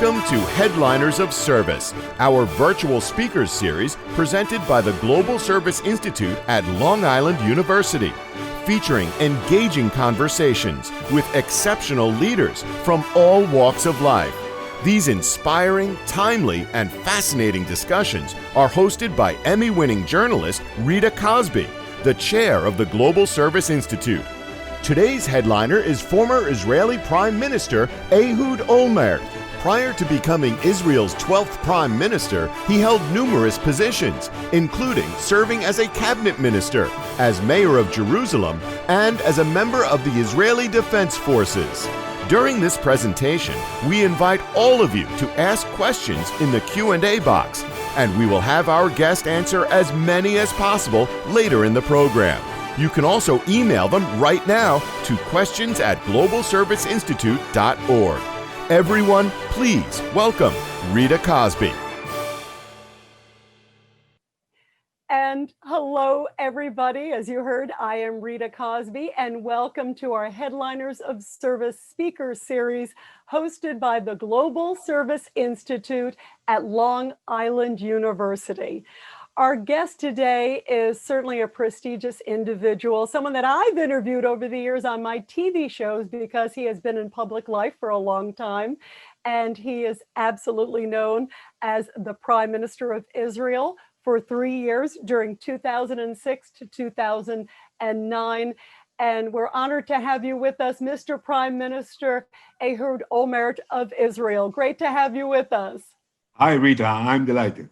Welcome to Headliners of Service, our virtual speakers series presented by the Global Service Institute at Long Island University, featuring engaging conversations with exceptional leaders from all walks of life. These inspiring, timely, and fascinating discussions are hosted by Emmy-winning journalist Rita Cosby, the chair of the Global Service Institute. Today's headliner is former Israeli Prime Minister Ehud Olmert. Prior to becoming Israel's 12th Prime Minister, he held numerous positions, including serving as a cabinet minister, as mayor of Jerusalem, and as a member of the Israeli Defense Forces. During this presentation, we invite all of you to ask questions in the Q&A box, and we will have our guest answer as many as possible later in the program. You can also email them right now to questions@globalserviceinstitute.org. Everyone, please welcome Rita Cosby. And hello, everybody. As you heard, I am Rita Cosby, and welcome to our Headliners of Service Speaker Series, hosted by the Global Service Institute at Long Island University. Our guest today is certainly a prestigious individual, someone that I've interviewed over the years on my TV shows because he has been in public life for a long time. And he is absolutely known as the Prime Minister of Israel for 3 years during 2006 to 2009. And we're honored to have you with us, Mr. Prime Minister Ehud Olmert of Israel. Great to have you with us. Hi, Rita. I'm delighted.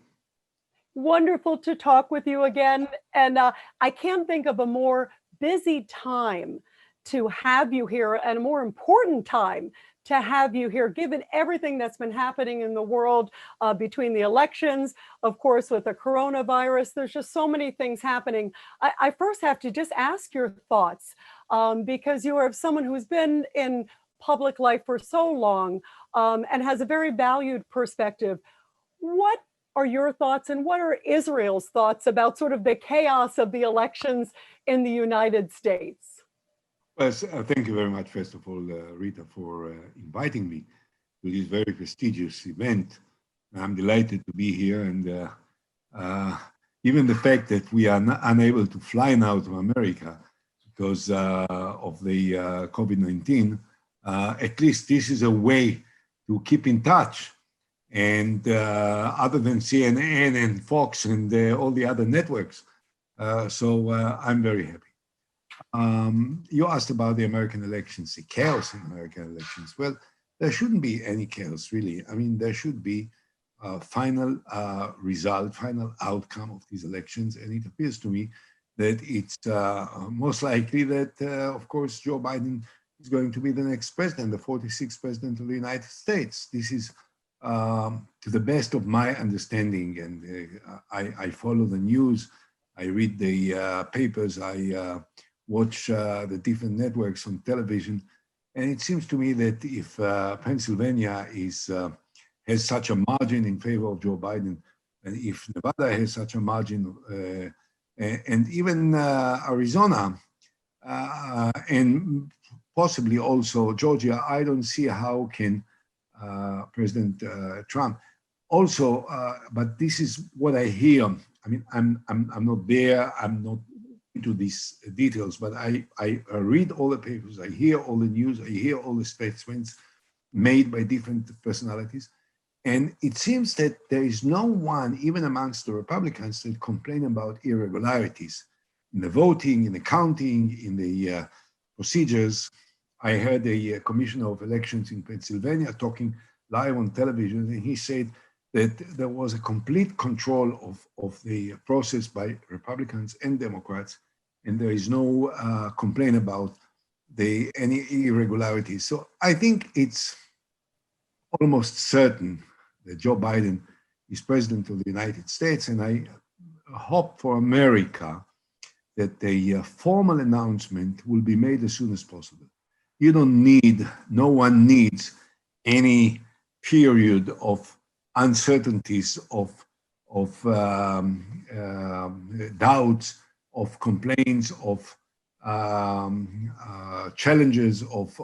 Wonderful to talk with you again. And I can't think of a more busy time to have you here and a more important time to have you here, given everything that's been happening in the world between the elections, of course, with the coronavirus. There's just so many things happening. I first have to just ask your thoughts because you are someone who's been in public life for so long and has a very valued perspective. What are your thoughts and what are Israel's thoughts about sort of the chaos of the elections in the United States? Well, thank you very much, first of all, Rita, for inviting me to this very prestigious event. I'm delighted to be here, and even the fact that we are unable to fly now to America because of the COVID-19, at least this is a way to keep in touch. And other than CNN and Fox and all the other networks. So I'm very happy. You asked about the American elections, the chaos in American elections. Well, there shouldn't be any chaos, really. I mean, there should be a final result, final outcome of these elections. And it appears to me that it's most likely that, of course, Joe Biden is going to be the next president, the 46th president of the United States. This is to the best of my understanding, and I follow the news, I read the papers, I watch the different networks on television, and it seems to me that if Pennsylvania has such a margin in favor of Joe Biden, and if Nevada has such a margin, and even Arizona, and possibly also Georgia, I don't see how can President Trump. Also, but this is what I hear. I mean, I'm not there. I'm not into these details, but I read all the papers. I hear all the news. I hear all the statements made by different personalities, and it seems that there is no one, even amongst the Republicans, that complain about irregularities in the voting, in the counting, in the procedures. I heard a commissioner of elections in Pennsylvania talking live on television, and he said that there was a complete control of the process by Republicans and Democrats, and there is no complaint about any irregularities. So I think it's almost certain that Joe Biden is president of the United States, and I hope for America that a formal announcement will be made as soon as possible. You don't need, no one needs any period of uncertainties, of doubts, of complaints, of challenges, of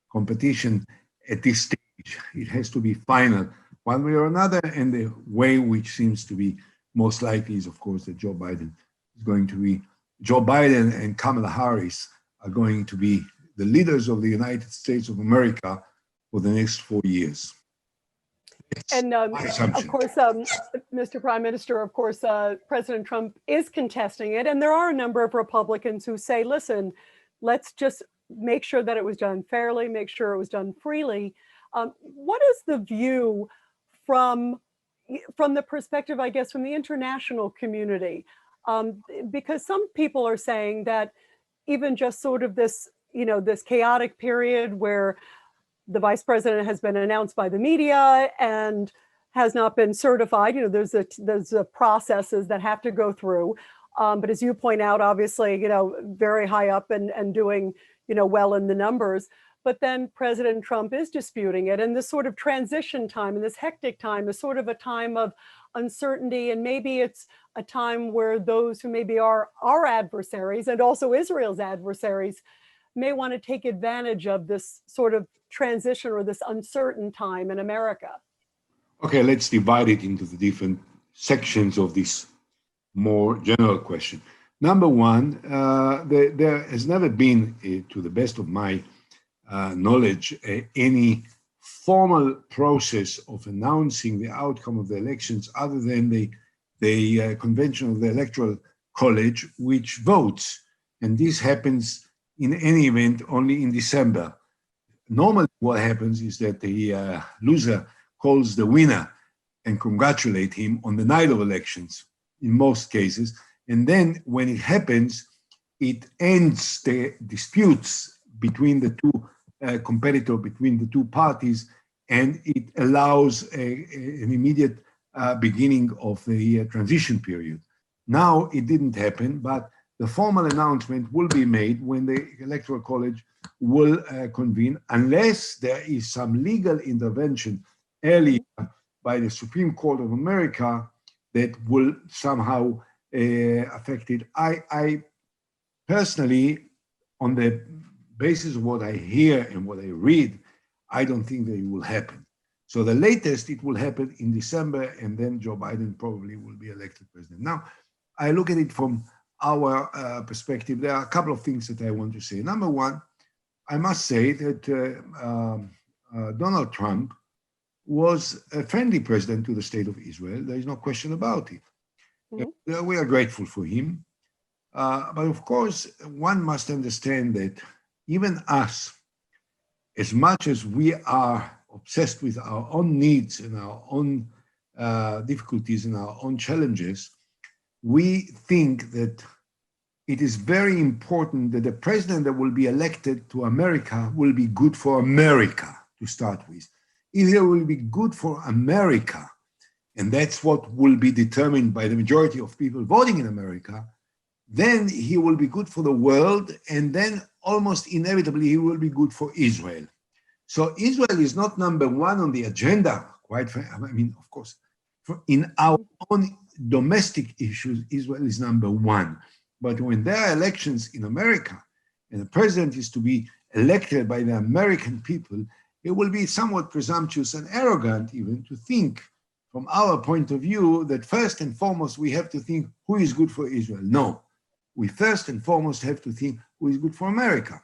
competition at this stage. which it has to be final one way or another, and the way which seems to be most likely is, of course, that Joe Biden and Kamala Harris are going to be the leaders of the United States of America for the next 4 years. And of course, Mr. Prime Minister, of course, President Trump is contesting it. And there are a number of Republicans who say, listen, let's just make sure that it was done fairly, make sure it was done freely. What is the view from the perspective, I guess, from the international community? Because some people are saying that even just sort of this, this chaotic period where the vice president has been announced by the media and has not been certified. There's a processes that have to go through. But as you point out, obviously, very high up and doing, well in the numbers. But then President Trump is disputing it. And this sort of transition time and this hectic time is sort of a time of uncertainty. And maybe it's a time where those who maybe are our adversaries and also Israel's adversaries may want to take advantage of this sort of transition or this uncertain time in America. Okay, let's divide it into the different sections of this more general question. Number one, there has never been, to the best of my knowledge, any formal process of announcing the outcome of the elections other than the convention of the Electoral College, which votes. And this happens in any event only in December. Normally what happens is that the loser calls the winner and congratulate him on the night of elections in most cases. And then when it happens, it ends the disputes between the two competitors, between the two parties, and it allows an immediate beginning of the transition period. Now it didn't happen, but the formal announcement will be made when the Electoral College will convene, unless there is some legal intervention earlier by the Supreme Court of America that will somehow affect it. I personally, on the basis of what I hear and what I read, I don't think that it will happen. So the latest it will happen in December, and then Joe Biden probably will be elected president. Now, I look at it from our perspective. There are a couple of things that I want to say. Number one, I must say that Donald Trump was a friendly president to the state of Israel. There is no question about it. Mm-hmm. We are grateful for him. But of course, one must understand that even us, as much as we are obsessed with our own needs and our own difficulties and our own challenges, we think that it is very important that the president that will be elected to America will be good for America to start with. If he will be good for America, and that's what will be determined by the majority of people voting in America, then he will be good for the world, and then almost inevitably he will be good for Israel. So Israel is not number one on the agenda, quite frankly. I mean, of course, in our own domestic issues, Israel is number one. But when there are elections in America and the president is to be elected by the American people, it will be somewhat presumptuous and arrogant even to think from our point of view that first and foremost we have to think who is good for Israel. No, we first and foremost have to think who is good for America.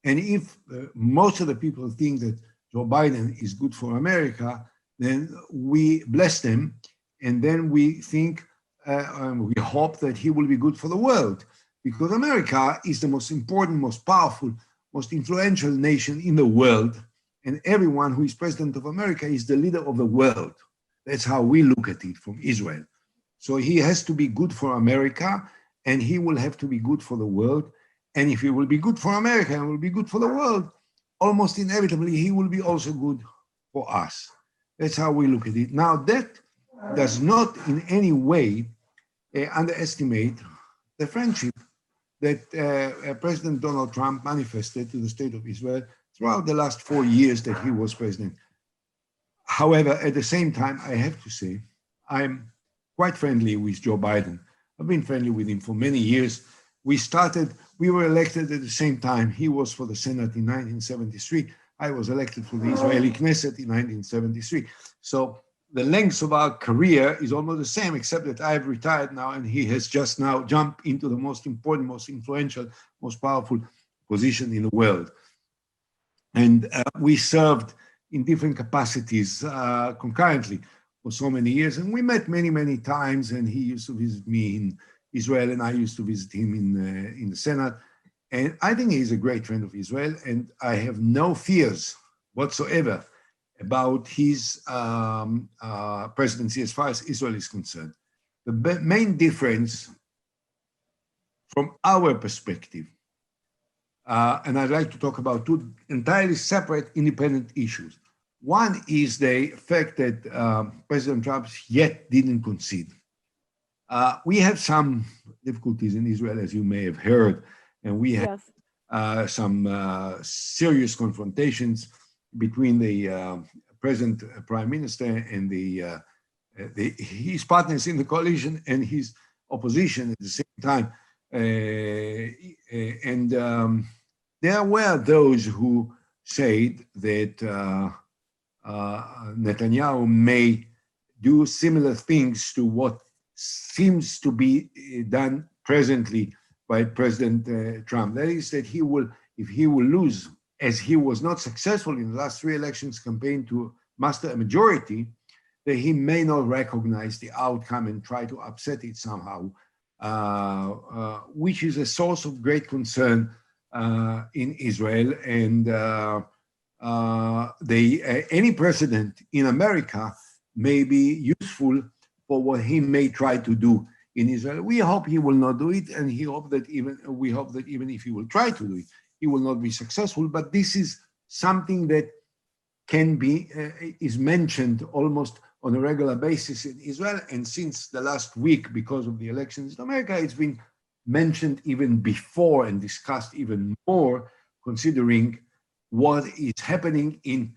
And if most of the people think that Joe Biden is good for America, then we bless them. And then we think, we hope that he will be good for the world, because America is the most important, most powerful, most influential nation in the world. And everyone who is president of America is the leader of the world. That's how we look at it from Israel. So he has to be good for America, and he will have to be good for the world. And if he will be good for America and will be good for the world, almost inevitably, he will be also good for us. That's how we look at it. Now, that does not in any way underestimate the friendship that President Donald Trump manifested to the state of Israel throughout the last 4 years that he was president. However, at the same time, I have to say, I'm quite friendly with Joe Biden. I've been friendly with him for many years. We were elected at the same time. He was for the Senate in 1973. I was elected to the Israeli Knesset in 1973. So the length of our career is almost the same, except that I've retired now and he has just now jumped into the most important, most influential, most powerful position in the world. And we served in different capacities concurrently for so many years. And we met many, many times, and he used to visit me in Israel, and I used to visit him in the Senate. And I think he's a great friend of Israel, and I have no fears whatsoever about his presidency as far as Israel is concerned. The main difference from our perspective, and I'd like to talk about two entirely separate, independent issues. One is the fact that President Trump yet didn't concede. We have some difficulties in Israel, as you may have heard, and we have some serious confrontations between the present Prime Minister and his partners in the coalition and his opposition at the same time. There were those who said that Netanyahu may do similar things to what seems to be done presently by President Trump. That is that if he will lose, as he was not successful in the last 3 elections campaign to muster a majority, that he may not recognize the outcome and try to upset it somehow, which is a source of great concern in Israel. And any president in America may be useful for what he may try to do in Israel. We hope he will not do it, and we hope that even if he will try to do it, he will not be successful. But this is something that can be is mentioned almost on a regular basis in Israel, and since the last week, because of the elections in America, it's been mentioned even before and discussed even more, considering what is happening in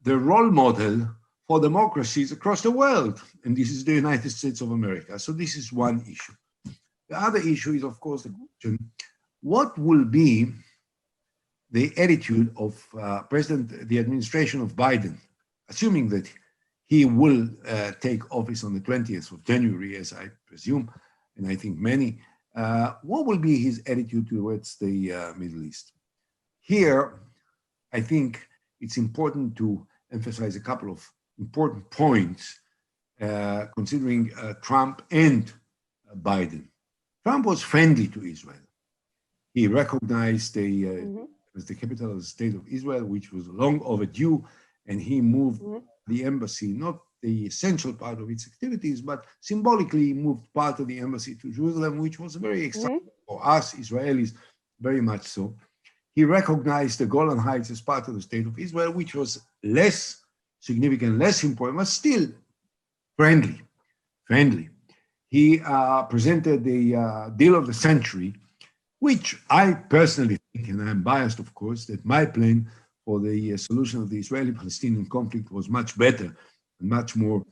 the role model for democracies across the world, and this is the United States of America. So this is one issue. The other issue is, of course, the question: what will be the attitude of the administration of Biden, assuming that he will take office on the 20th of January, as I presume, and I think many. What will be his attitude towards the Middle East? Here, I think it's important to emphasize a couple of important points, considering Trump and Biden. Trump was friendly to Israel. He recognized as the capital of the state of Israel, which was long overdue, and he moved the embassy, not the essential part of its activities, but symbolically he moved part of the embassy to Jerusalem, which was very exciting for us Israelis, very much so. He recognized the Golan Heights as part of the state of Israel, which was less significant, less important, but still friendly. He presented the deal of the century, which I personally think, and I'm biased, of course, that my plan for the solution of the Israeli-Palestinian conflict was much better and much more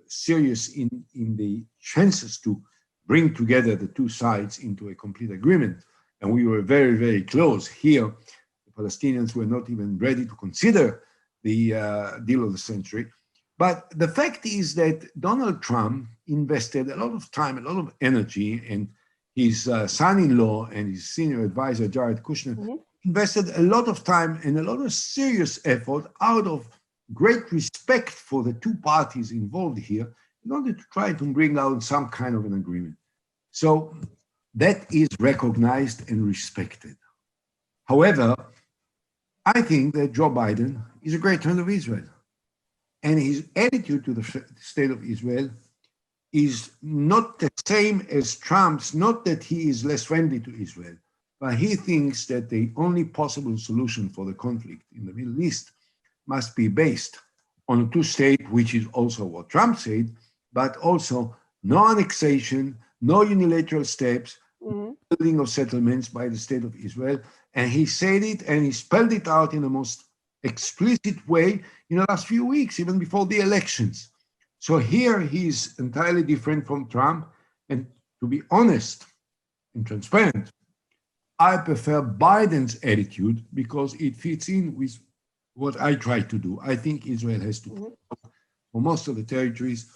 serious in the chances to bring together the two sides into a complete agreement. And we were very, very close. Here, the Palestinians were not even ready to consider the deal of the century. But the fact is that Donald Trump invested a lot of time, a lot of energy, and his son-in-law and his senior advisor, Jared Kushner, invested a lot of time and a lot of serious effort out of great respect for the two parties involved here in order to try to bring out some kind of an agreement. So that is recognized and respected. However, I think that Joe Biden is a great friend of Israel. And his attitude to the state of Israel is not the same as Trump's, not that he is less friendly to Israel, but he thinks that the only possible solution for the conflict in the Middle East must be based on a two-state, which is also what Trump said, but also no annexation, no unilateral steps, building of settlements by the state of Israel. And he said it and he spelled it out in the most explicit way in the last few weeks, even before the elections. So here he's entirely different from Trump. And to be honest and transparent, I prefer Biden's attitude because it fits in with what I try to do. I think Israel has to, for most of the territories,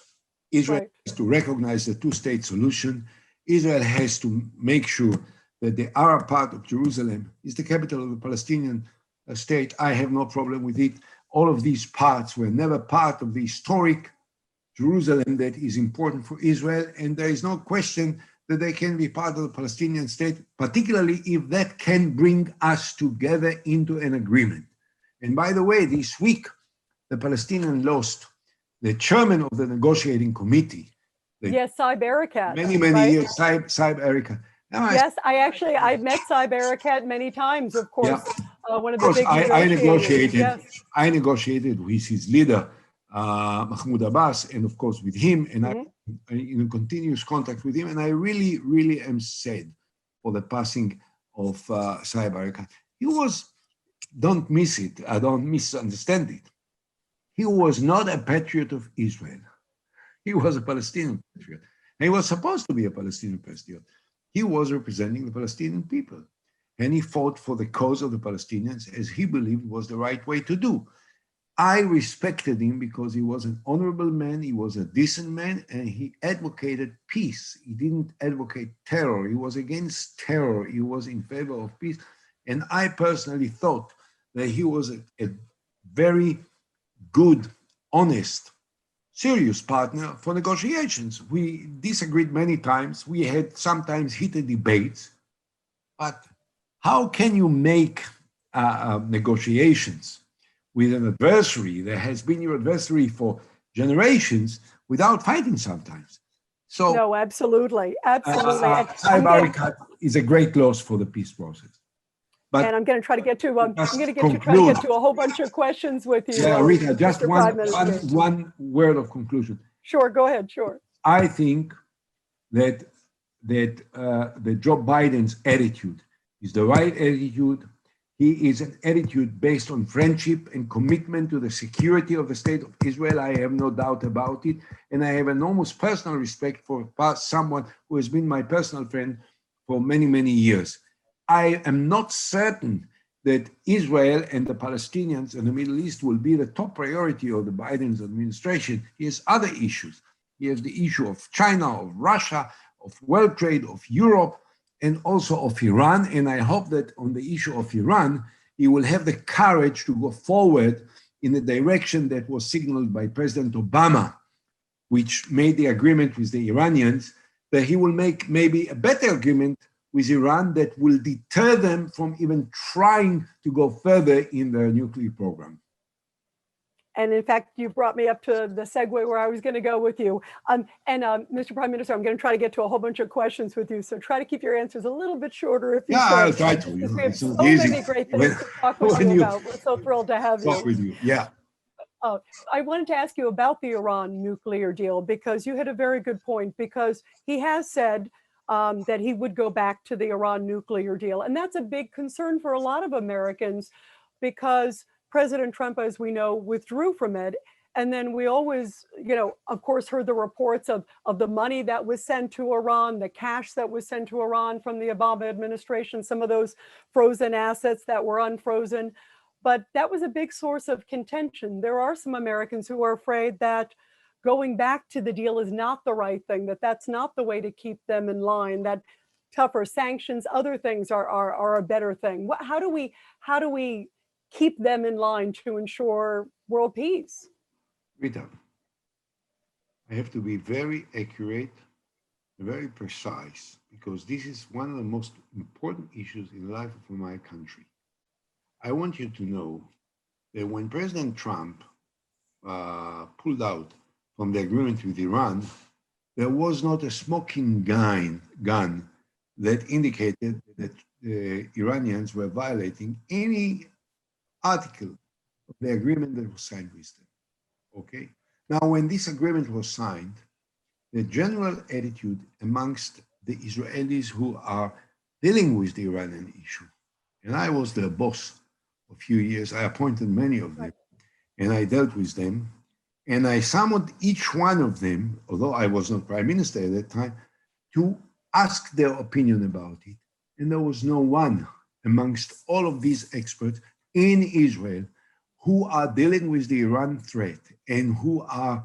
Israel has to recognize the two-state solution. Israel has to make sure that the Arab part of Jerusalem is the capital of the Palestinian state. I have no problem with it. All of these parts were never part of the historic Jerusalem that is important for Israel, and there is no question that they can be part of the Palestinian state, particularly if that can bring us together into an agreement. And by the way, this week, the Palestinians lost the chairman of the negotiating committee. Yes, Saib Erekat. Many years, Saib Erekat. Yes, I've met Saib Erekat many times, of course. Yeah. One of the big I negotiated with his leader, Mahmoud Abbas, and of course with him, and I'm in continuous contact with him. And I really, really am sad for the passing of Saib Erekat. He was, don't miss it, I don't misunderstand it. He was not a patriot of Israel. He was a Palestinian patriot. And he was supposed to be a Palestinian patriot. He was representing the Palestinian people. And he fought for the cause of the Palestinians as he believed was the right way to do. I respected him because he was an honorable man, he was a decent man, and he advocated peace. He didn't advocate terror. He was against terror. He was in favor of peace. And I personally thought that he was a very good, honest, serious partner for negotiations. We disagreed many times. We had sometimes heated debates. But how can you make negotiations with an adversary that has been your adversary for generations without fighting sometimes? So no, absolutely. Saib Erekat is a great loss for the peace process. But and I'm going to try to get to a whole bunch of questions with you. Yeah, Rita, just one word of conclusion. Sure, go ahead. Sure. I think that Joe Biden's attitude is the right attitude. He is an attitude based on friendship and commitment to the security of the state of Israel. I have no doubt about it. And I have enormous personal respect for someone who has been my personal friend for many, many years. I am not certain that Israel and the Palestinians and the Middle East will be the top priority of the Biden's administration. He has other issues. He has the issue of China, of Russia, of world trade, of Europe, and also of Iran. And I hope that on the issue of Iran, he will have the courage to go forward in the direction that was signaled by President Obama, which made the agreement with the Iranians, that he will make maybe a better agreement with Iran that will deter them from even trying to go further in their nuclear program. And in fact, you brought me up to the segue where I was going to go with you. Mr. Prime Minister, I'm going to try to get to a whole bunch of questions with you. So try to keep your answers a little bit shorter if you can. I'll try to. We have so many great things to talk with you about. We're so thrilled to have you. Talk with you, yeah. I wanted to ask you about the Iran nuclear deal because you had a very good point, because he has said that he would go back to the Iran nuclear deal. And that's a big concern for a lot of Americans because President Trump, as we know, withdrew from it. And then we always, of course, heard the reports of the money that was sent to Iran, the cash that was sent to Iran from the Obama administration, some of those frozen assets that were unfrozen. But that was a big source of contention. There are some Americans who are afraid that going back to the deal is not the right thing, that that's not the way to keep them in line, that tougher sanctions, other things are a better thing. How do we keep them in line to ensure world peace? Rita, I have to be very accurate, very precise, because this is one of the most important issues in the life of my country. I want you to know that when President Trump pulled out from the agreement with Iran, there was not a smoking gun that indicated that the Iranians were violating any article of the agreement that was signed with them. Okay? Now, when this agreement was signed, the general attitude amongst the Israelis who are dealing with the Iranian issue, and I was their boss for a few years, I appointed many of them, and I dealt with them, and I summoned each one of them, although I was not prime minister at that time, to ask their opinion about it. And there was no one amongst all of these experts in Israel who are dealing with the Iran threat and who are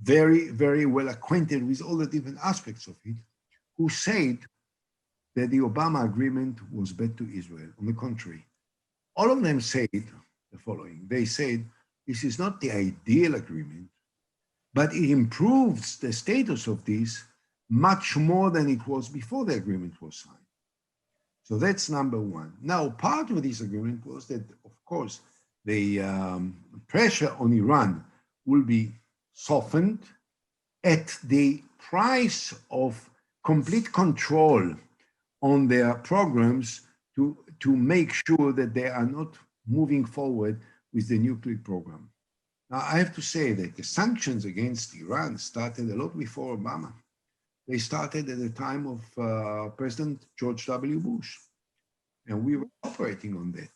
very, very well acquainted with all the different aspects of it, who said that the Obama agreement was bad to Israel. On the contrary, all of them said the following. They said, this is not the ideal agreement, but it improves the status of this much more than it was before the agreement was signed. So that's number one. Now, part of this agreement was that, of course, the pressure on Iran will be softened at the price of complete control on their programs to make sure that they are not moving forward with the nuclear program. Now, I have to say that the sanctions against Iran started a lot before Obama. They started at the time of President George W. Bush, and we were operating on that.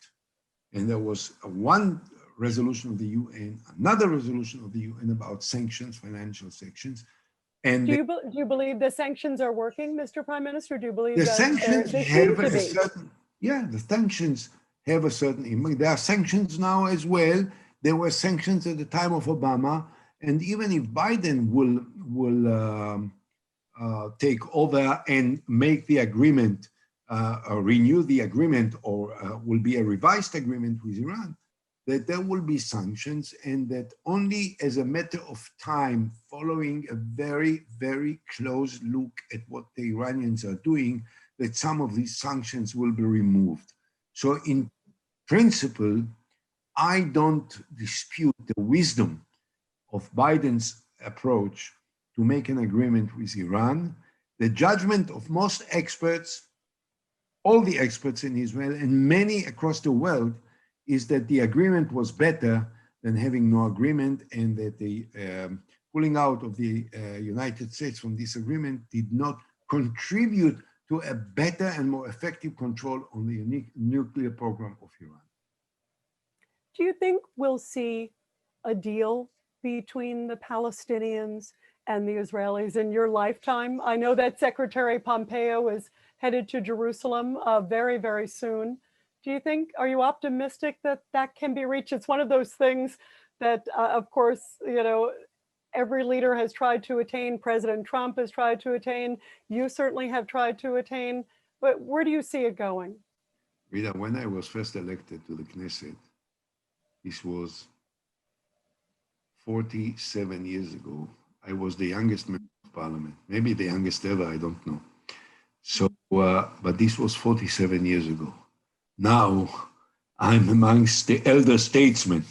And there was one resolution of the UN, another resolution of the UN about sanctions, financial sanctions. And do you believe the sanctions are working, Mr. Prime Minister? Do you believe the that sanctions they have seem to a be? certain, yeah, the sanctions have a certain impact. There are sanctions now as well. There were sanctions at the time of Obama, and even if Biden will take over and make the agreement, renew the agreement, or will be a revised agreement with Iran, that there will be sanctions, and that only as a matter of time, following a very, very close look at what the Iranians are doing, that some of these sanctions will be removed. So in principle, I don't dispute the wisdom of Biden's approach to make an agreement with Iran. The judgment of most experts, all the experts in Israel and many across the world, is that the agreement was better than having no agreement, and that the pulling out of the United States from this agreement did not contribute to a better and more effective control on the unique nuclear program of Iran. Do you think we'll see a deal between the Palestinians and the Israelis in your lifetime? I know that Secretary Pompeo is headed to Jerusalem very, very soon. Do you think, are you optimistic that that can be reached? It's one of those things that, of course, you know, every leader has tried to attain. President Trump has tried to attain. You certainly have tried to attain. But where do you see it going? Rita, when I was first elected to the Knesset, this was 47 years ago. I was the youngest member of parliament, maybe the youngest ever, I don't know. So, but this was 47 years ago. Now I'm amongst the elder statesmen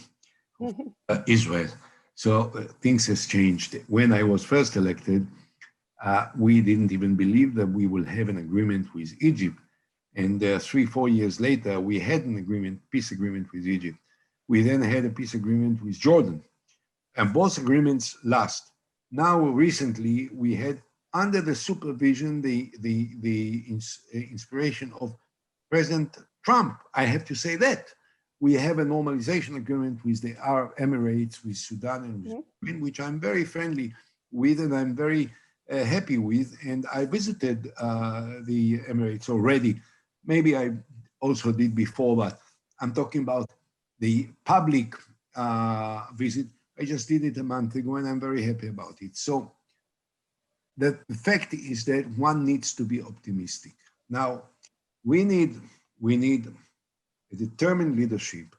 of Israel. So things has changed. When I was first elected, we didn't even believe that we will have an agreement with Egypt. And 3-4 years later, we had an agreement, peace agreement with Egypt. We then had a peace agreement with Jordan, and both agreements last. Now, recently, we had, under the supervision, the inspiration of President Trump, I have to say that. We have a normalization agreement with the Arab Emirates, with Sudan, and with Ukraine, which I'm very friendly with, and I'm very happy with. And I visited the Emirates already. Maybe I also did before, but I'm talking about the public visit. I just did it a month ago, and I'm very happy about it. So the fact is that one needs to be optimistic. Now, we need a determined leadership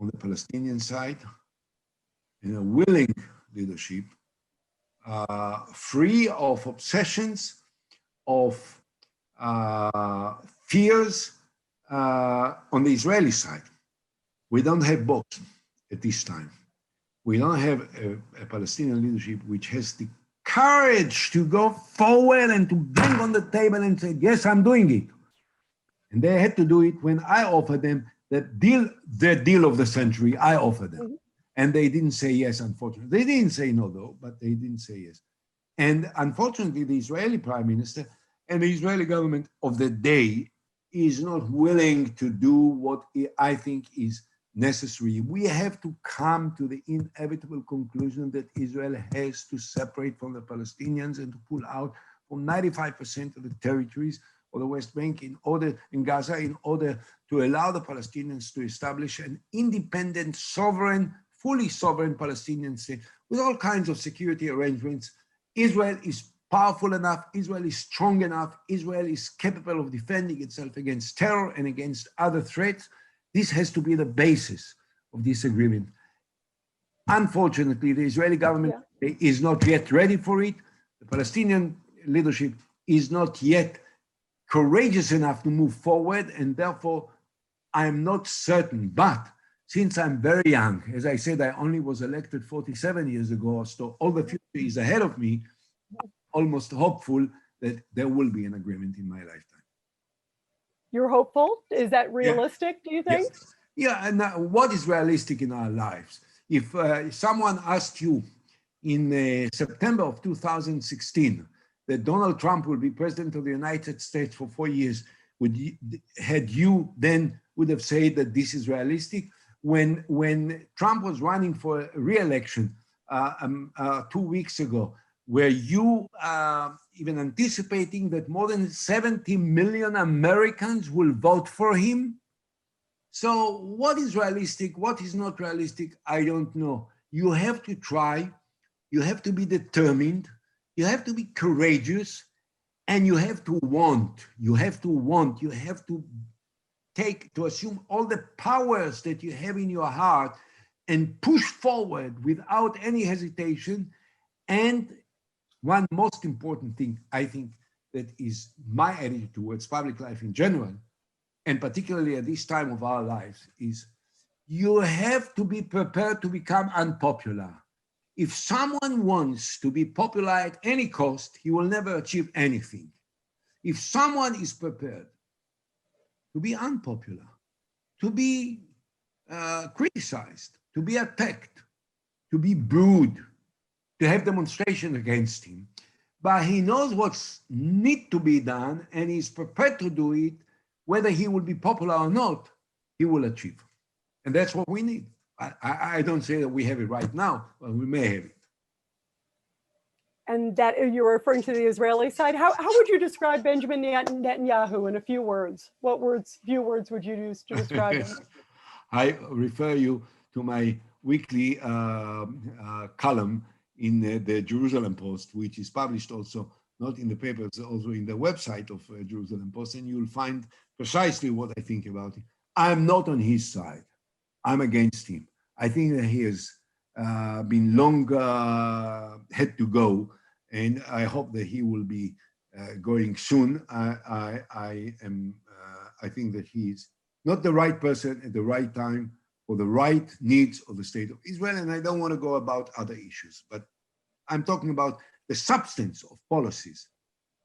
on the Palestinian side, and a willing leadership, free of obsessions, of fears on the Israeli side. We don't have both at this time. We don't have a Palestinian leadership which has the courage to go forward and to bang on the table and say, yes, I'm doing it. And they had to do it when I offered them the deal of the century. I offered them. And they didn't say yes, unfortunately. They didn't say no, though, but they didn't say yes. And unfortunately, the Israeli Prime Minister and the Israeli government of the day is not willing to do what I think is necessary. We have to come to the inevitable conclusion that Israel has to separate from the Palestinians and to pull out from 95% of the territories or the West Bank in Gaza, in order to allow the Palestinians to establish an independent, sovereign, fully sovereign Palestinian state with all kinds of security arrangements. Israel is powerful enough, Israel is strong enough, Israel is capable of defending itself against terror and against other threats. This has to be the basis of this agreement. Unfortunately, the Israeli government is not yet ready for it. The Palestinian leadership is not yet courageous enough to move forward, and therefore I'm not certain. But since I'm very young, as I said, I only was elected 47 years ago, so all the future is ahead of me, almost hopeful that there will be an agreement in my lifetime. You're hopeful? Is that realistic, do you think? Yes. Yeah, and what is realistic in our lives? If someone asked you in September of 2016 that Donald Trump will be president of the United States for 4 years, had you then would have said that this is realistic? When Trump was running for re-election 2 weeks ago, were you even anticipating that more than 70 million Americans will vote for him? So what is realistic, what is not realistic, I don't know. You have to try, you have to be determined, you have to be courageous, and you have to want, you have to assume all the powers that you have in your heart and push forward without any hesitation. And one most important thing, I think, that is my attitude towards public life in general, and particularly at this time of our lives, is you have to be prepared to become unpopular. If someone wants to be popular at any cost, he will never achieve anything. If someone is prepared to be unpopular, to be criticized, to be attacked, to be booed, to have demonstrations against him, but he knows what's need to be done and he's prepared to do it, whether he will be popular or not, he will achieve. And that's what we need. I don't say that we have it right now, but we may have it. And that you're referring to the Israeli side. How would you describe Benjamin Netanyahu in a few words? Few words would you use to describe him? I refer you to my weekly column in the Jerusalem Post, which is published also, not in the papers, also in the website of Jerusalem Post, and you'll find precisely what I think about it. I'm not on his side. I'm against him. I think that he has been long had to go, and I hope that he will be going soon. I think that he's not the right person at the right time for the right needs of the state of Israel, and I don't want to go about other issues, but I'm talking about the substance of policies.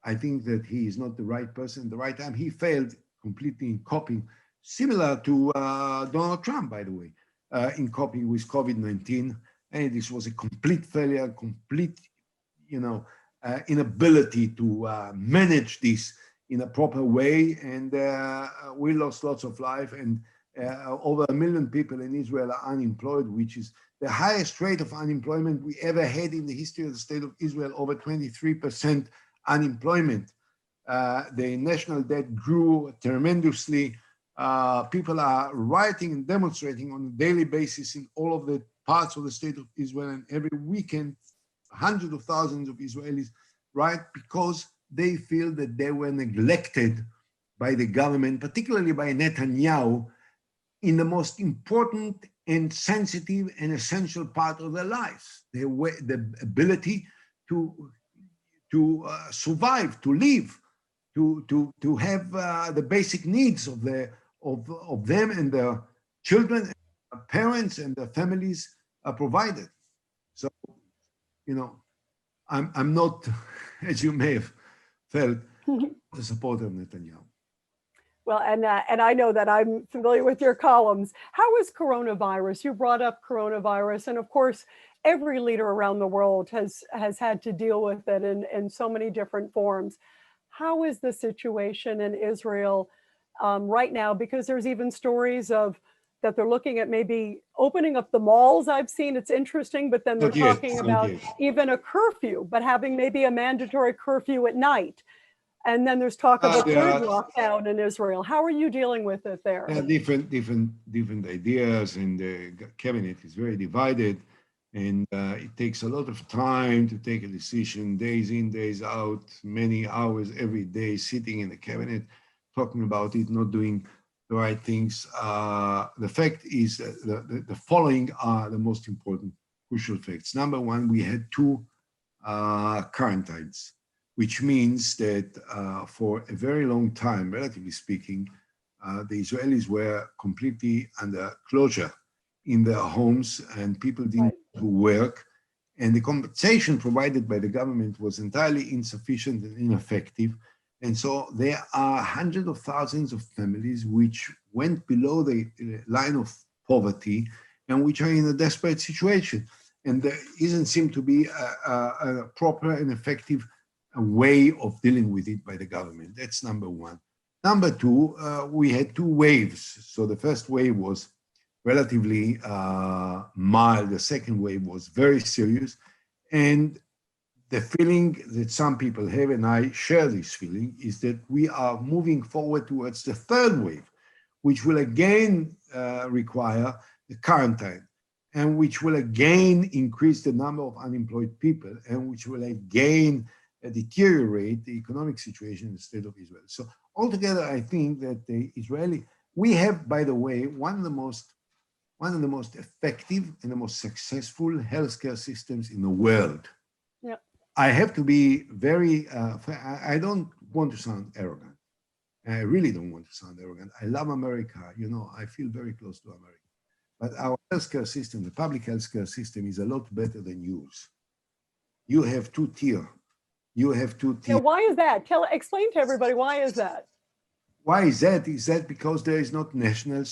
I think that he is not the right person at the right time. He failed completely in coping, similar to Donald Trump, by the way, in coping with COVID-19. And this was a complete failure, complete, inability to manage this in a proper way. And we lost lots of life, and over 1 million people in Israel are unemployed, which is the highest rate of unemployment we ever had in the history of the state of Israel, over 23% unemployment. The national debt grew tremendously. People are rioting and demonstrating on a daily basis in all of the parts of the state of Israel, and every weekend, hundreds of thousands of Israelis riot because they feel that they were neglected by the government, particularly by Netanyahu, in the most important and sensitive and essential part of their lives, the ability to survive, to live, to have the basic needs of them and their children, and parents and their families are provided. So, I'm not, as you may have felt, a supporter of Netanyahu. Well, and I know that I'm familiar with your columns. How is coronavirus? You brought up coronavirus, and of course, every leader around the world has had to deal with it in so many different forms. How is the situation in Israel right now? Because there's even stories of that they're looking at maybe opening up the malls. I've seen, it's interesting, but then they're talking about even a curfew, but having maybe a mandatory curfew at night. And then there's talk of a There third are lockdown in Israel. How are you dealing with it there? different ideas, and the cabinet is very divided, and it takes a lot of time to take a decision, days in, days out, many hours every day, sitting in the cabinet, talking about it, not doing the right things. The fact is that the following are the most important crucial facts. Number one, we had two quarantines, which means that for a very long time, relatively speaking, the Israelis were completely under closure in their homes, and people didn't go to work. And the compensation provided by the government was entirely insufficient and ineffective. And so there are hundreds of thousands of families which went below the line of poverty and which are in a desperate situation. And there doesn't seem to be a proper and effective way of dealing with it by the government. That's number one. Number two, we had two waves. So the first wave was relatively mild. The second wave was very serious. And the feeling that some people have, and I share this feeling, is that we are moving forward towards the third wave, which will again require the quarantine, and which will again increase the number of unemployed people, and which will again deteriorate the economic situation in the state of Israel. So altogether, I think that the Israeli, we have, by the way, one of the most effective and the most successful healthcare systems in the world. Yep. I have to be very, I don't want to sound arrogant. I really don't want to sound arrogant. I love America. You know, I feel very close to America. But our healthcare system, the public healthcare system, is a lot better than yours. You have two-tier. You have two-tier. Yeah, why is that? Explain to everybody, why is that? Why is that? Is that because there is not national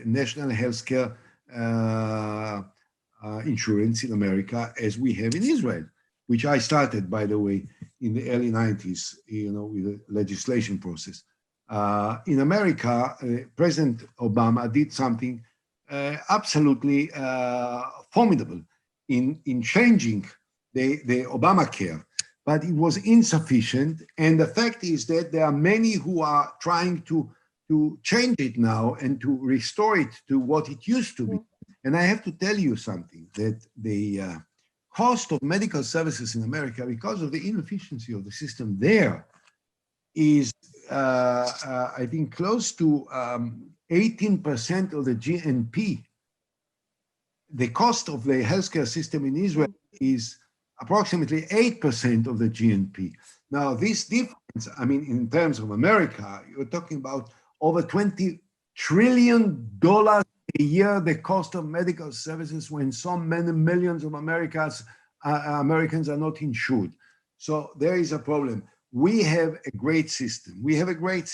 healthcare insurance in America as we have in Israel, which I started, by the way, in the early 90s, you know, with the legislation process. In America, President Obama did something absolutely formidable in changing the Obamacare, but it was insufficient. And the fact is that there are many who are trying to change it now and to restore it to what it used to be. And I have to tell you something, that the cost of medical services in America, because of the inefficiency of the system there, is, I think, close to 18% of the GNP. The cost of the healthcare system in Israel is approximately 8% of the GNP. Now, this difference, I mean, in terms of America, you're talking about over $20 trillion a year, the cost of medical services, when so many millions of Americans are not insured. So there is a problem. We have a great system. We have great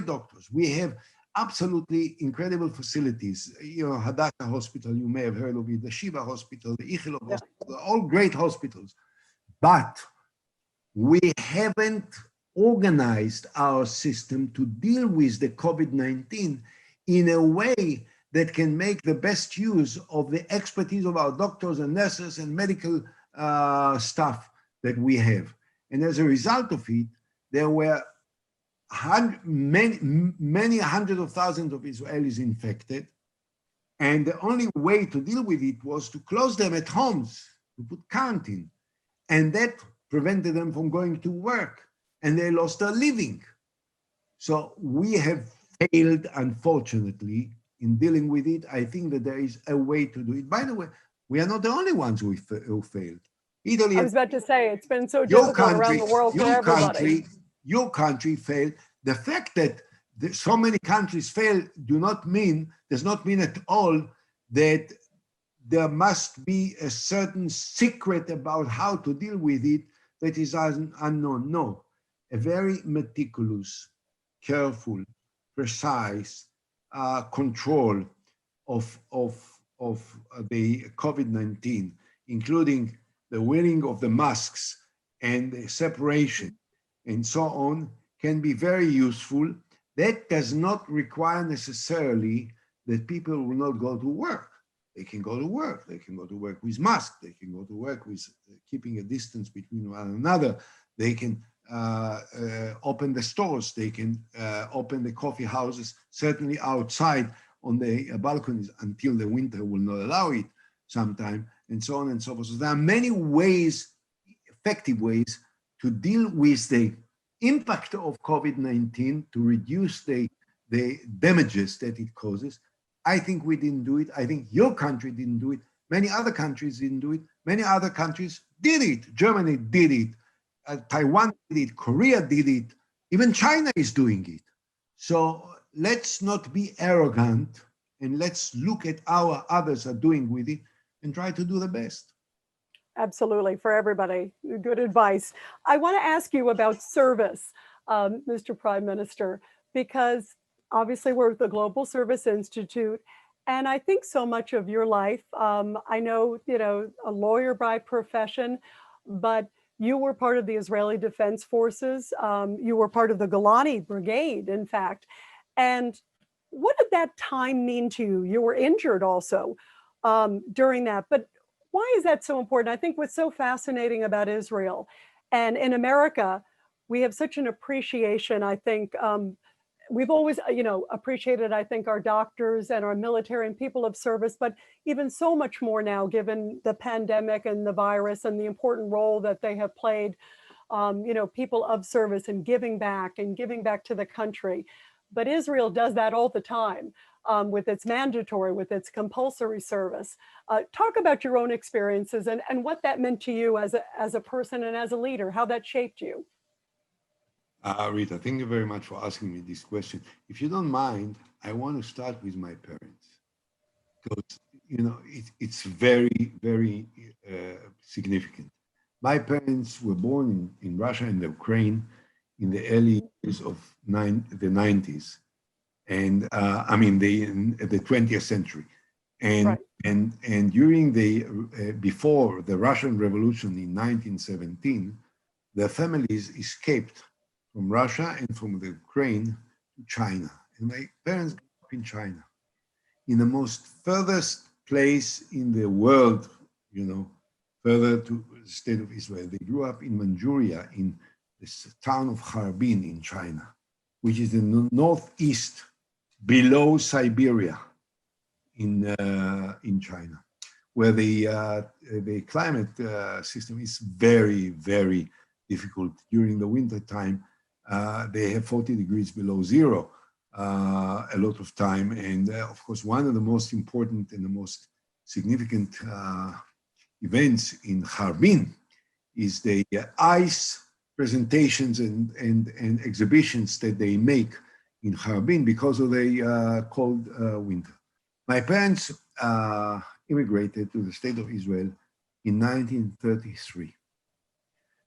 doctors. We have absolutely incredible facilities. You know, Hadassah Hospital, you may have heard of it, the Shiva Hospital, the Ichilov Hospital, all great hospitals. But we haven't organized our system to deal with the COVID-19 in a way that can make the best use of the expertise of our doctors and nurses and medical staff that we have. And as a result of it, there were many hundreds of thousands of Israelis infected. And the only way to deal with it was to close them at homes, to put quarantine. And that prevented them from going to work, and they lost their living. So we have failed, unfortunately, in dealing with it. I think that there is a way to do it. By the way, we are not the only ones who failed. Italy, I was about to say, it's been so difficult around the world for everybody. Your country failed. The fact that so many countries failed does not mean at all that there must be a certain secret about how to deal with it that is unknown. No, a very meticulous, careful, precise control of the COVID-19, including the wearing of the masks and the separation and so on, can be very useful. That does not require necessarily that people will not go to work. They can go to work. They can go to work with masks. They can go to work with keeping a distance between one another. They can open the stores, they can open the coffee houses, certainly outside on the balconies until the winter will not allow it sometime, and so on and so forth. So there are many ways, effective ways, to deal with the impact of COVID-19, to reduce the damages that it causes. I think we didn't do it. I think your country didn't do it. Many other countries didn't do it. Many other countries did it. Germany did it. Taiwan did it. Korea did it. Even China is doing it. So let's not be arrogant, and let's look at how others are doing with it and try to do the best. Absolutely, for everybody. Good advice. I want to ask you about service, Mr. Prime Minister, because obviously we're the Global Service Institute, and I think so much of your life, I know, a lawyer by profession, but you were part of the Israeli Defense Forces. You were part of the Golani Brigade, in fact. And what did that time mean to you? You were injured also during that, but why is that so important? I think what's so fascinating about Israel and in America, we have such an appreciation. I think we've always, appreciated, I think, our doctors and our military and people of service, but even so much more now, given the pandemic and the virus and the important role that they have played, people of service and giving back to the country. But Israel does that all the time. With its mandatory, with its compulsory service. Talk about your own experiences and what that meant to you as a person and as a leader, how that shaped you. Rita, thank you very much for asking me this question. If you don't mind, I want to start with my parents, because it's very, very significant. My parents were born in Russia and Ukraine in the early years of the 90s. And the 20th century, and right. and during before the Russian Revolution in 1917, the families escaped from Russia and from the Ukraine to China. And my parents grew up in China, in the most furthest place in the world, further to the state of Israel. They grew up in Manchuria, in this town of Harbin in China, which is in the northeast, below Siberia in China, where the climate system is very, very difficult. During the winter time, they have 40 degrees below zero a lot of time. And of course, one of the most important and the most significant events in Harbin is the ice presentations and exhibitions that they make in Harbin because of the cold winter. My parents immigrated to the state of Israel in 1933.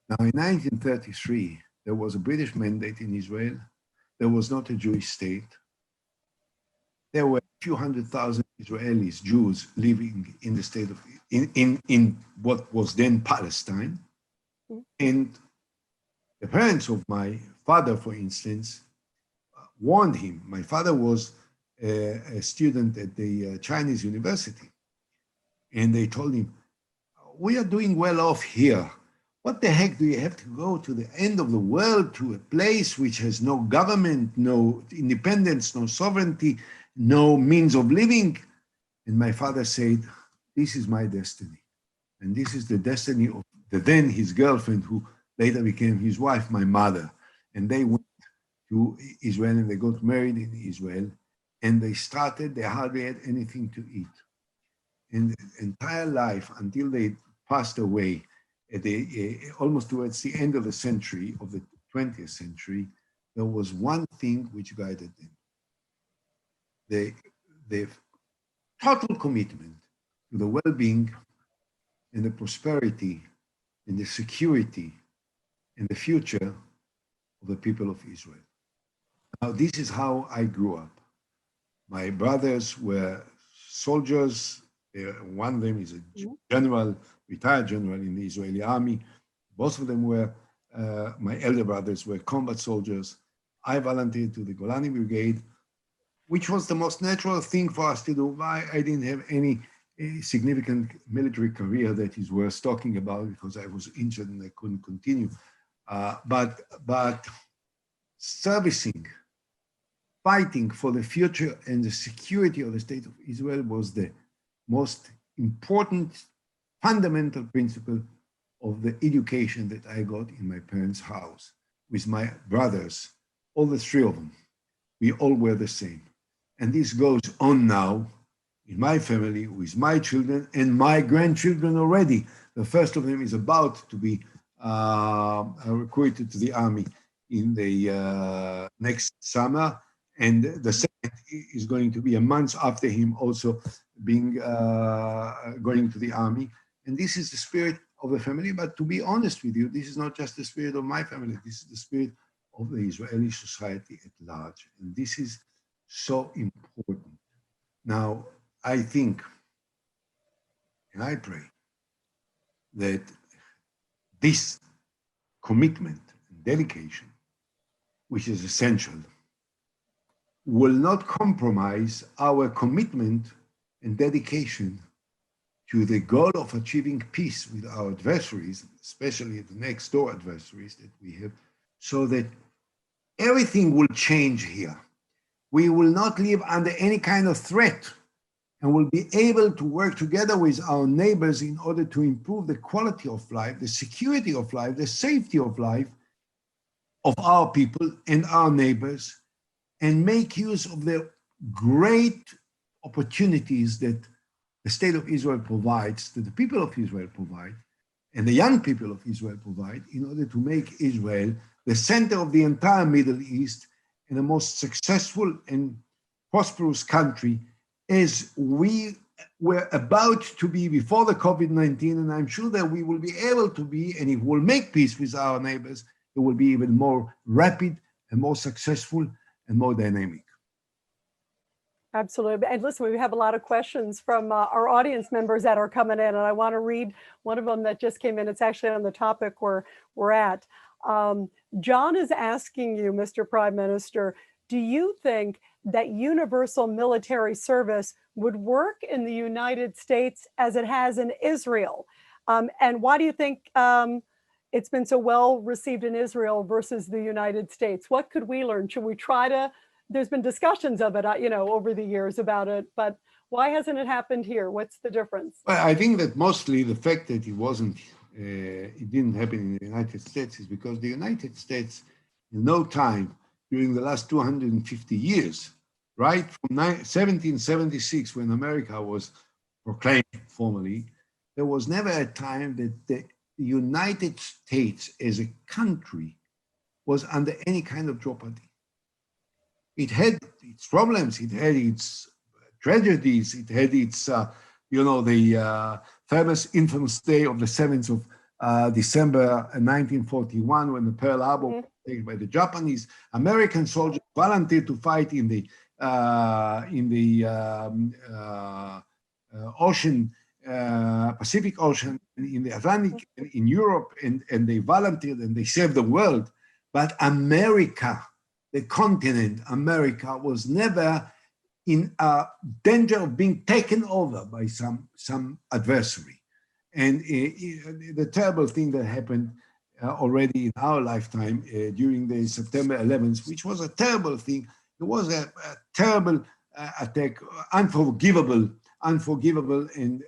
Now, in 1933, there was a British mandate in Israel. There was not a Jewish state. There were a few 100,000 Israelis, Jews, living in the state of, in what was then Palestine. And the parents of my father, for instance, warned him. My father was a student at the Chinese university. And they told him, we are doing well off here. What the heck do you have to go to the end of the world, to a place which has no government, no independence, no sovereignty, no means of living? And my father said, this is my destiny. And this is the destiny of then his girlfriend, who later became his wife, my mother. And they went to Israel and they got married in Israel. And they hardly had anything to eat. And the entire life, until they passed away, almost towards the end of the century, of the 20th century, there was one thing which guided them. The total commitment to the well-being and the prosperity and the security and the future of the people of Israel. Now, this is how I grew up. My brothers were soldiers. One of them is a general, retired general in the Israeli army. Both of them were, my elder brothers were combat soldiers. I volunteered to the Golani Brigade, which was the most natural thing for us to do. I didn't have any significant military career that is worth talking about because I was injured and I couldn't continue. But servicing, fighting for the future and the security of the state of Israel was the most important fundamental principle of the education that I got in my parents' house with my brothers, all the three of them. We all were the same. And this goes on now in my family, with my children and my grandchildren already. The first of them is about to be recruited to the army in the next summer. And the second is going to be a month after him also being going to the army. And this is the spirit of the family. But to be honest with you, this is not just the spirit of my family. This is the spirit of the Israeli society at large. And this is so important. Now, I think, and I pray, that this commitment and dedication, which is essential, will not compromise our commitment and dedication to the goal of achieving peace with our adversaries, especially the next door adversaries that we have, so that everything will change here. We will not live under any kind of threat, and will be able to work together with our neighbors in order to improve the quality of life, the security of life, the safety of life of our people and our neighbors, and make use of the great opportunities that the state of Israel provides, that the people of Israel provide, and the young people of Israel provide, in order to make Israel the center of the entire Middle East and the most successful and prosperous country, as we were about to be before the COVID-19, and I'm sure that we will be able to be, and if we'll make peace with our neighbors, it will be even more rapid and more successful and more dynamic. Absolutely. And listen, we have a lot of questions from our audience members that are coming in, and I want to read one of them that just came in. It's actually on the topic we're at. John is asking you, Mr. Prime Minister, do you think that universal military service would work in the United States as it has in Israel? And why do you think it's been so well received in Israel versus the United States? What could we learn? Should we try to? There's been discussions of it, over the years about it, but why hasn't it happened here? What's the difference? Well, I think that mostly the fact that it didn't happen in the United States is because the United States, in no time during the last 250 years, right from 1776, when America was proclaimed formally, there was never a time that the United States as a country was under any kind of jeopardy. It had its problems, it had its tragedies, it had its, the infamous day of the 7th of December 1941, when the Pearl Harbor was taken by the Japanese. American soldiers volunteered to fight in the ocean, Pacific Ocean, in the Atlantic, in Europe, and they volunteered and they saved the world. But America, the continent, America, was never in danger of being taken over by some adversary. And the terrible thing that happened already in our lifetime during the September 11th, which was a terrible thing. It was a terrible attack, unforgivable, and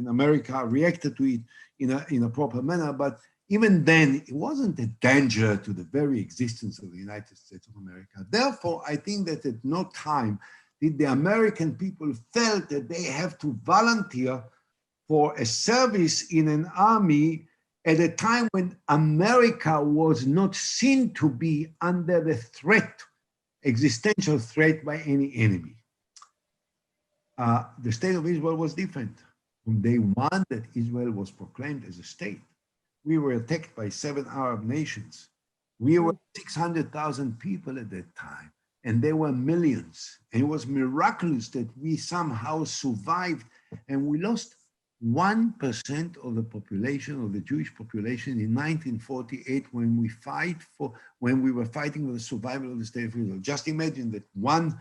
America reacted to it in a proper manner. But even then, it wasn't a danger to the very existence of the United States of America. Therefore, I think that at no time did the American people felt that they have to volunteer for a service in an army at a time when America was not seen to be under the threat, existential threat by any enemy. The state of Israel was different. From day one that Israel was proclaimed as a state, we were attacked by 7 Arab nations. We were 600,000 people at that time, and there were millions. And it was miraculous that we somehow survived, and we lost 1% of the population, of the Jewish population, in 1948 when we were fighting for the survival of the state of Israel. Just imagine that 1%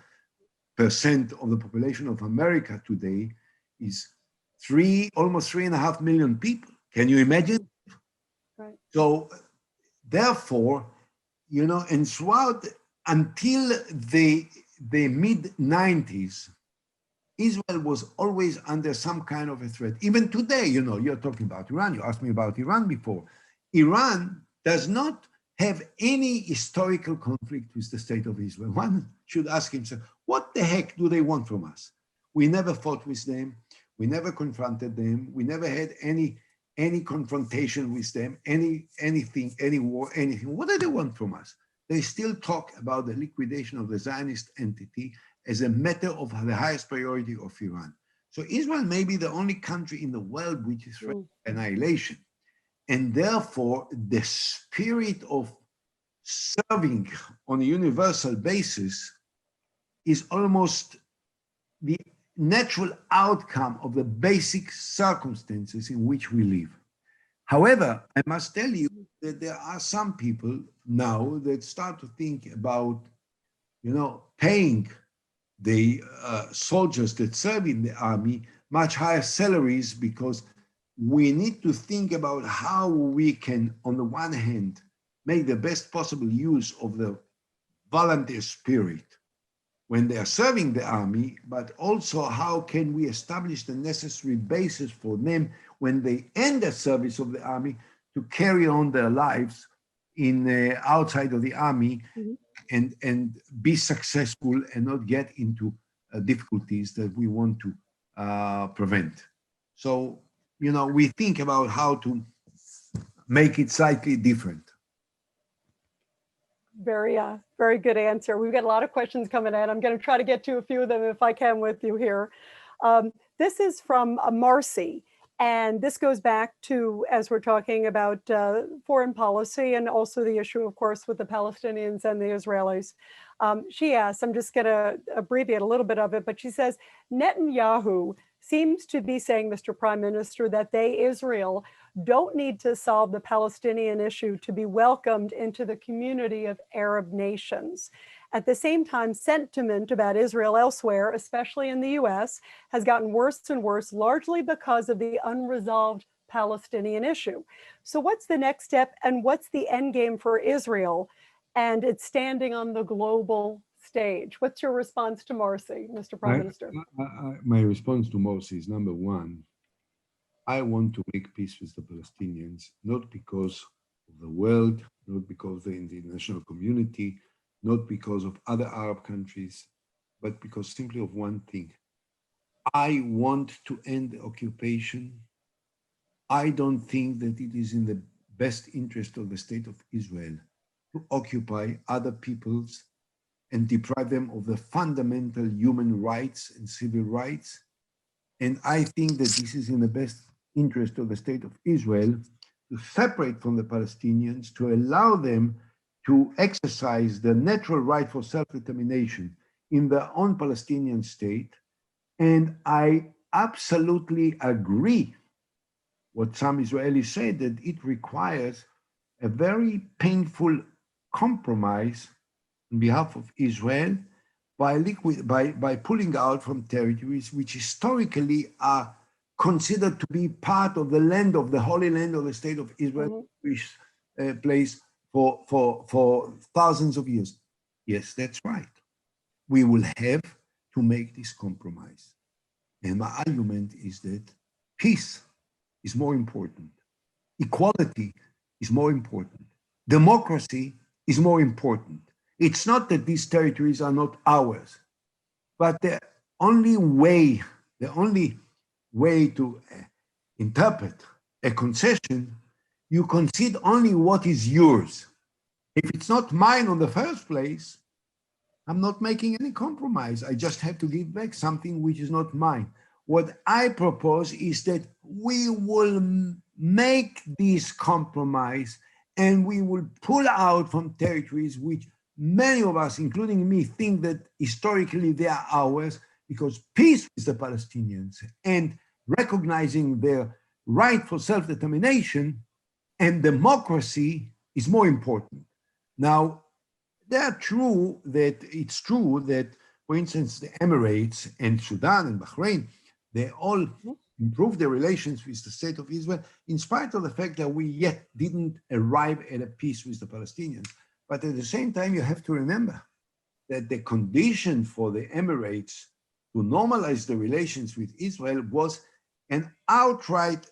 of the population of America today is almost 3.5 million people. Can you imagine? Right. So therefore, and throughout until the mid-90s, Israel was always under some kind of a threat. Even today, you're talking about Iran. You asked me about Iran before. Iran does not have any historical conflict with the state of Israel. One should ask himself, what the heck do they want from us? We never fought with them. We never confronted them. We never had any confrontation with them, anything, any war, anything. What do they want from us? They still talk about the liquidation of the Zionist entity as a matter of the highest priority of Iran. So Israel may be the only country in the world which is threatened by annihilation. And therefore, the spirit of serving on a universal basis is almost the natural outcome of the basic circumstances in which we live. However, I must tell you that there are some people now that start to think about, paying the soldiers that serve in the army much higher salaries, because we need to think about how we can, on the one hand, make the best possible use of the volunteer spirit when they are serving the army, but also how can we establish the necessary basis for them when they end the service of the army to carry on their lives in outside of the army, and be successful and not get into difficulties that we want to prevent. So, we think about how to make it slightly different. Very good answer. We've got a lot of questions coming in. I'm going to try to get to a few of them if I can with you here. This is from Marcy, and this goes back to, as we're talking about foreign policy and also the issue, of course, with the Palestinians and the Israelis. She asks, I'm just going to abbreviate a little bit of it, but she says, Netanyahu seems to be saying, Mr. Prime Minister, that they, Israel, don't need to solve the Palestinian issue to be welcomed into the community of Arab nations. At the same time, sentiment about Israel elsewhere, especially in the US, has gotten worse and worse, largely because of the unresolved Palestinian issue. So what's the next step, and what's the end game for Israel and its standing on the global stage? What's your response to Marcy, Mr. Prime Minister? My response to Marcy is, number one, I want to make peace with the Palestinians, not because of the world, not because of the international community, not because of other Arab countries, but because simply of one thing. I want to end the occupation. I don't think that it is in the best interest of the state of Israel to occupy other peoples and deprive them of the fundamental human rights and civil rights. And I think that this is in the best interest of the state of Israel to separate from the Palestinians, to allow them to exercise the natural right for self-determination in their own Palestinian state. And I absolutely agree what some Israelis say, that it requires a very painful compromise on behalf of Israel by pulling out from territories which historically are considered to be part of the land of the Holy Land of the State of Israel, which place for thousands of years. Yes, that's right. We will have to make this compromise. And my argument is that peace is more important. Equality is more important. Democracy is more important. It's not that these territories are not ours, but the only way to interpret a concession, you concede only what is yours. If it's not mine on the first place, I'm not making any compromise. I just have to give back something which is not mine. What I propose is that we will make this compromise and we will pull out from territories which many of us, including me, think that historically they are ours, because peace with the Palestinians and recognizing their right for self-determination and democracy is more important. Now, it's true that, for instance, the Emirates and Sudan and Bahrain, they all improve the relations with the state of Israel, in spite of the fact that we yet didn't arrive at a peace with the Palestinians. But at the same time, you have to remember that the condition for the Emirates to normalize the relations with Israel was an outright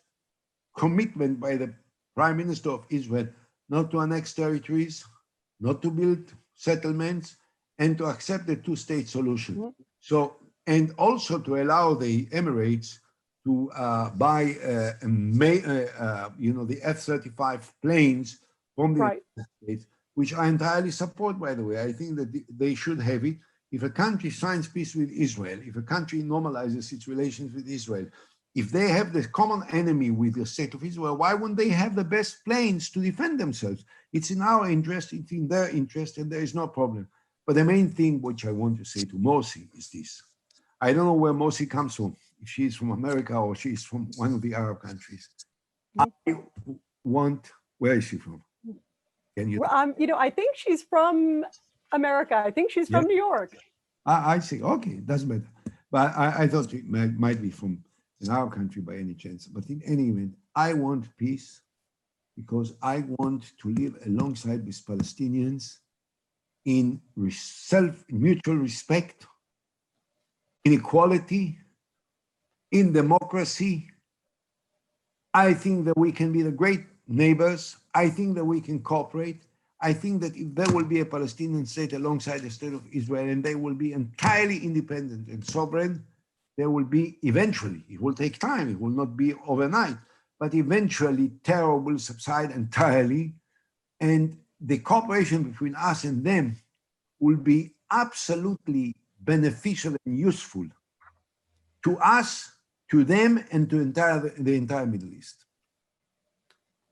commitment by the Prime Minister of Israel not to annex territories, not to build settlements, and to accept the two-state solution. Mm-hmm. So, and also to allow the Emirates to buy, the F-35 planes from the United States, which I entirely support, by the way. I think that they should have it. If a country signs peace with Israel, if a country normalizes its relations with Israel, if they have the common enemy with the state of Israel, why wouldn't they have the best planes to defend themselves? It's in our interest, it's in their interest, and there is no problem. But the main thing which I want to say to Morsi is this. I don't know where Morsi comes from, if she's from America or she's from one of the Arab countries. Where is she from? Can you? I think she's from America. I think she's from New York. I see. Okay, it doesn't matter. But I thought she might be from in our country by any chance. But in any event, I want peace because I want to live alongside with Palestinians in mutual respect, in equality, in democracy. I think that we can be the great neighbors. I think that we can cooperate. I think that if there will be a Palestinian state alongside the state of Israel and they will be entirely independent and sovereign, there will be eventually, it will take time, it will not be overnight, but eventually terror will subside entirely and the cooperation between us and them will be absolutely beneficial and useful to us, to them, and to the entire Middle East.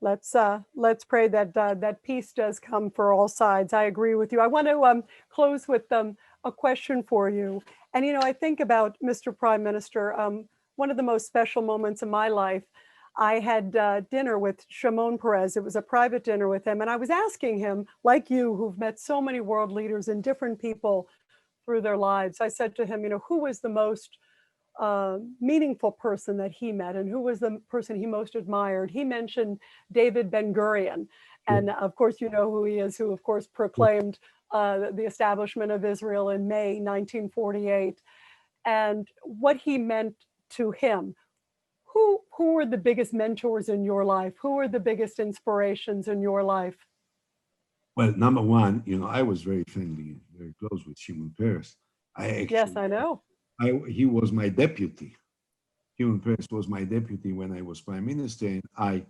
Let's pray that that peace does come for all sides. I agree with you. I want to close with a question for you. And I think about Mr. Prime Minister. One of the most special moments in my life, I had dinner with Shimon Peres. It was a private dinner with him, and I was asking him, like you, who've met so many world leaders and different people through their lives. I said to him, who was the most meaningful person that he met and who was the person he most admired. He mentioned David Ben-Gurion. And of course, you know who he is, who of course proclaimed the establishment of Israel in May 1948 and what he meant to him. Who were the biggest mentors in your life? Who were the biggest inspirations in your life? Well, number one, I was very friendly, very close with Shimon Peres. Yes, I know. He was my deputy. Shimon Peres was my deputy when I was prime minister, and I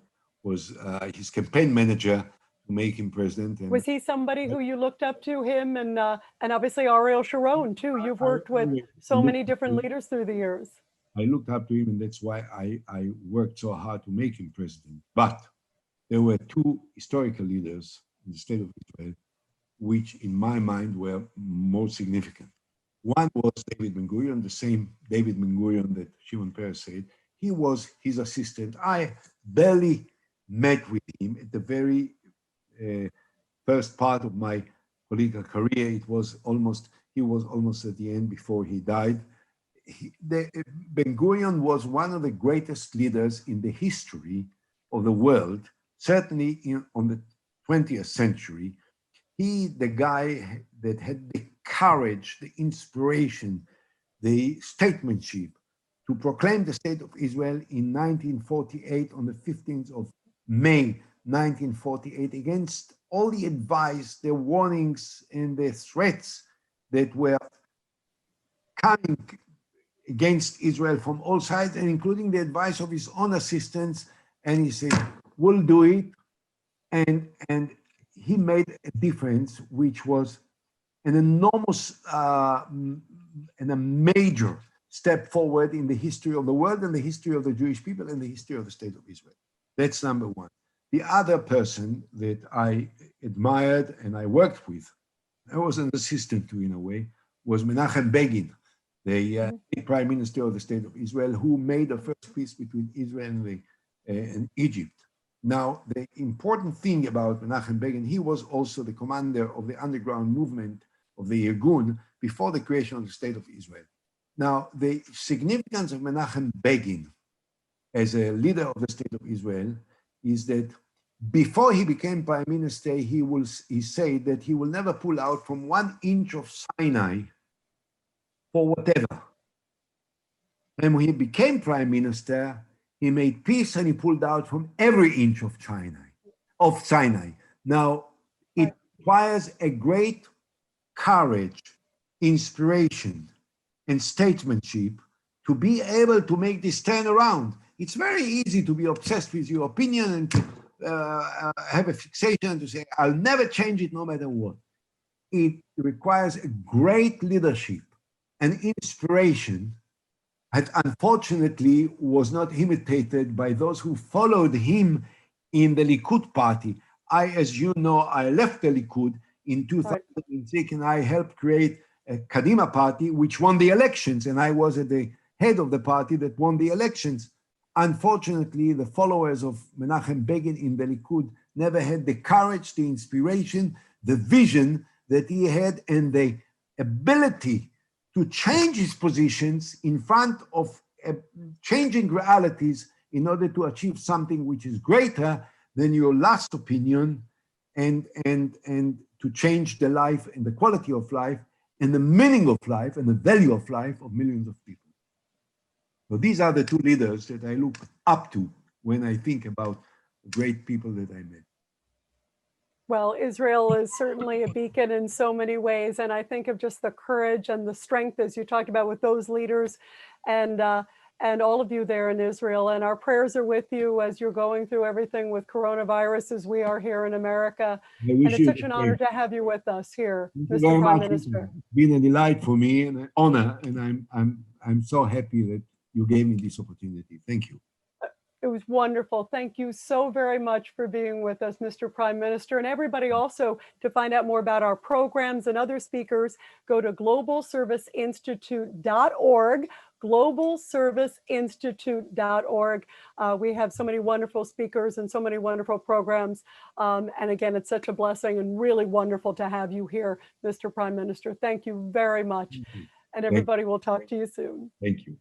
was his campaign manager to make him president. And was he somebody who you looked up to, him and obviously Ariel Sharon too? You've worked with so many different leaders through the years. I looked up to him, and that's why I worked so hard to make him president. But there were two historical leaders in the state of Israel, which in my mind were most significant. One was David Ben-Gurion, the same David Ben-Gurion that Shimon Peres said. He was his assistant. I barely met with him at the very first part of my political career. He was almost at the end before he died. Ben-Gurion was one of the greatest leaders in the history of the world, certainly on the 20th century. The guy that had the courage, the inspiration, the statesmanship to proclaim the state of Israel in 1948 on the 15th of May 1948 against all the advice, the warnings and the threats that were coming against Israel from all sides, and including the advice of his own assistants. And he said, we'll do it. And he made a difference, which was an enormous and a major step forward in the history of the world and the history of the Jewish people and the history of the state of Israel. That's number one. The other person that I admired and I worked with, I was an assistant to in a way, was Menachem Begin, the Prime Minister of the State of Israel, who made the first peace between Israel and Egypt. Now, the important thing about Menachem Begin, he was also the commander of the underground movement of the Irgun before the creation of the State of Israel. Now, the significance of Menachem Begin as a leader of the state of Israel is that before he became prime minister, he said that he will never pull out from 1 inch of Sinai for whatever. And when he became prime minister, he made peace and he pulled out from every inch of Sinai. Now, it requires a great courage, inspiration, and statesmanship to be able to make this turn around. It's very easy to be obsessed with your opinion and to have a fixation and to say, I'll never change it no matter what. It requires a great leadership and inspiration that unfortunately was not imitated by those who followed him in the Likud party. As you know, I left the Likud in 2006 and I helped create a Kadima party, which won the elections. And I was at the head of the party that won the elections. Unfortunately, the followers of Menachem Begin in the Likud never had the courage, the inspiration, the vision that he had, and the ability to change his positions in front of changing realities in order to achieve something which is greater than your last opinion, and to change the life and the quality of life and the meaning of life and the value of life of millions of people. So these are the two leaders that I look up to when I think about great people that I met. Well, Israel is certainly a beacon in so many ways. And I think of just the courage and the strength, as you talked about, with those leaders and all of you there in Israel. And our prayers are with you as you're going through everything with coronavirus, as we are here in America. And it's such an honor to have you with us here, Mr. Prime Minister. It's been a delight for me and an honor. And I'm so happy that you gave me this opportunity. Thank you. It was wonderful. Thank you so very much for being with us, Mr. Prime Minister. And everybody also, to find out more about our programs and other speakers, go to globalserviceinstitute.org, globalserviceinstitute.org. We have so many wonderful speakers and so many wonderful programs. And again, it's such a blessing and really wonderful to have you here, Mr. Prime Minister. Thank you very much. And everybody will talk to you soon. Thank you.